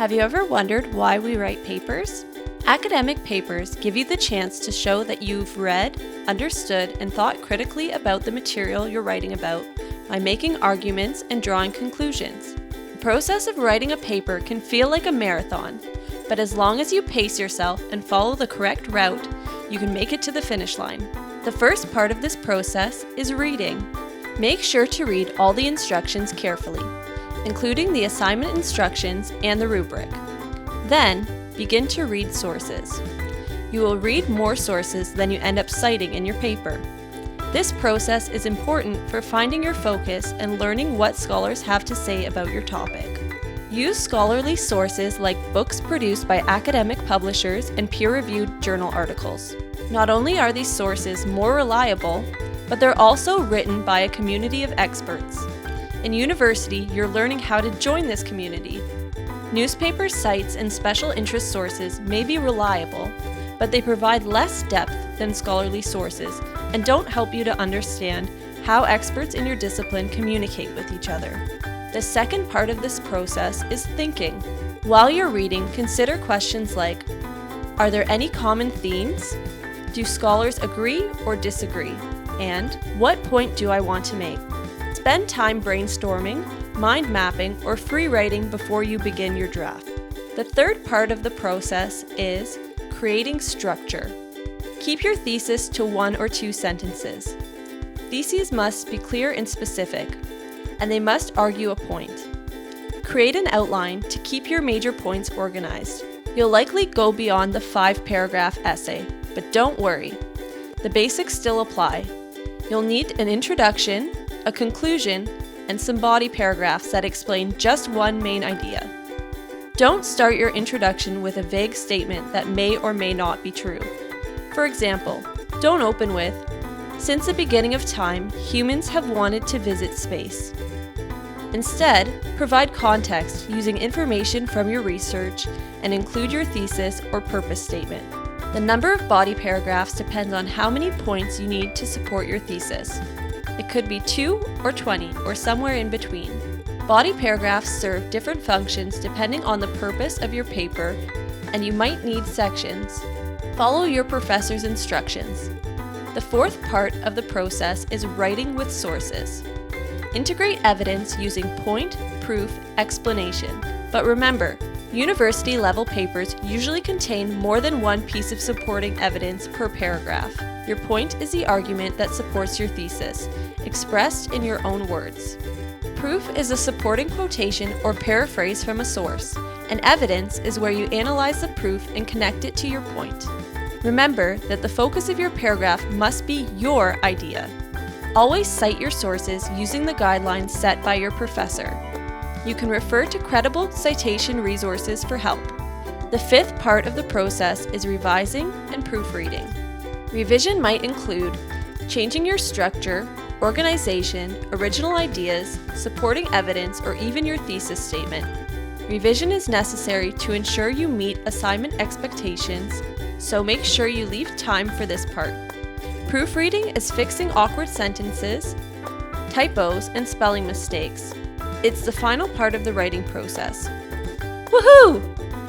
Have you ever wondered why we write papers? Academic papers give you the chance to show that you've read, understood, and thought critically about the material you're writing about by making arguments and drawing conclusions. The process of writing a paper can feel like a marathon, but as long as you pace yourself and follow the correct route, you can make it to the finish line. The first part of this process is reading. Make sure to read all the instructions carefully, including the assignment instructions and the rubric. Then, begin to read sources. You will read more sources than you end up citing in your paper. This process is important for finding your focus and learning what scholars have to say about your topic. Use scholarly sources like books produced by academic publishers and peer-reviewed journal articles. Not only are these sources more reliable, but they're also written by a community of experts. In university, you're learning how to join this community. Newspaper sites and special interest sources may be reliable, but they provide less depth than scholarly sources and don't help you to understand how experts in your discipline communicate with each other. The second part of this process is thinking. While you're reading, consider questions like, are there any common themes? Do scholars agree or disagree? And what point do I want to make? Spend time brainstorming, mind mapping, or free writing before you begin your draft. The third part of the process is creating structure. Keep your thesis to 1 or 2 sentences. Theses must be clear and specific, and they must argue a point. Create an outline to keep your major points organized. You'll likely go beyond the 5-paragraph essay, but don't worry. The basics still apply. You'll need an introduction, a conclusion, and some body paragraphs that explain just one main idea. Don't start your introduction with a vague statement that may or may not be true. For example, don't open with, "Since the beginning of time, humans have wanted to visit space." Instead, provide context using information from your research and include your thesis or purpose statement. The number of body paragraphs depends on how many points you need to support your thesis. It could be 2 or 20 or somewhere in between. Body paragraphs serve different functions depending on the purpose of your paper, and you might need sections. Follow your professor's instructions. The fourth part of the process is writing with sources. Integrate evidence using point, proof, explanation. But remember, university-level papers usually contain more than one piece of supporting evidence per paragraph. Your point is the argument that supports your thesis, expressed in your own words. Proof is a supporting quotation or paraphrase from a source, and evidence is where you analyze the proof and connect it to your point. Remember that the focus of your paragraph must be your idea. Always cite your sources using the guidelines set by your professor. You can refer to credible citation resources for help. The fifth part of the process is revising and proofreading. Revision might include changing your structure, organization, original ideas, supporting evidence, or even your thesis statement. Revision is necessary to ensure you meet assignment expectations, so make sure you leave time for this part. Proofreading is fixing awkward sentences, typos, and spelling mistakes. It's the final part of the writing process. Woohoo!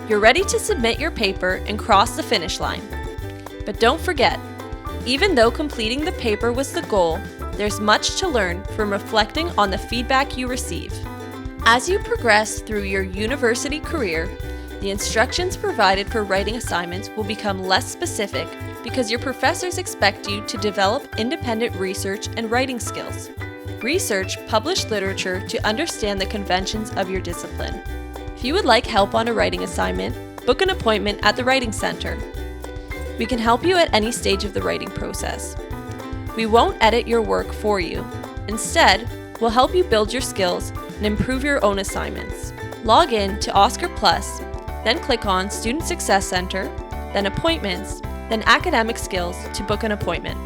You're ready to submit your paper and cross the finish line. But don't forget, even though completing the paper was the goal, there's much to learn from reflecting on the feedback you receive. As you progress through your university career, the instructions provided for writing assignments will become less specific because your professors expect you to develop independent research and writing skills. Research published literature to understand the conventions of your discipline. If you would like help on a writing assignment, book an appointment at the Writing Center. We can help you at any stage of the writing process. We won't edit your work for you. Instead, we'll help you build your skills and improve your own assignments. Log in to Oscar Plus, then click on Student Success Center, then Appointments, then Academic Skills to book an appointment.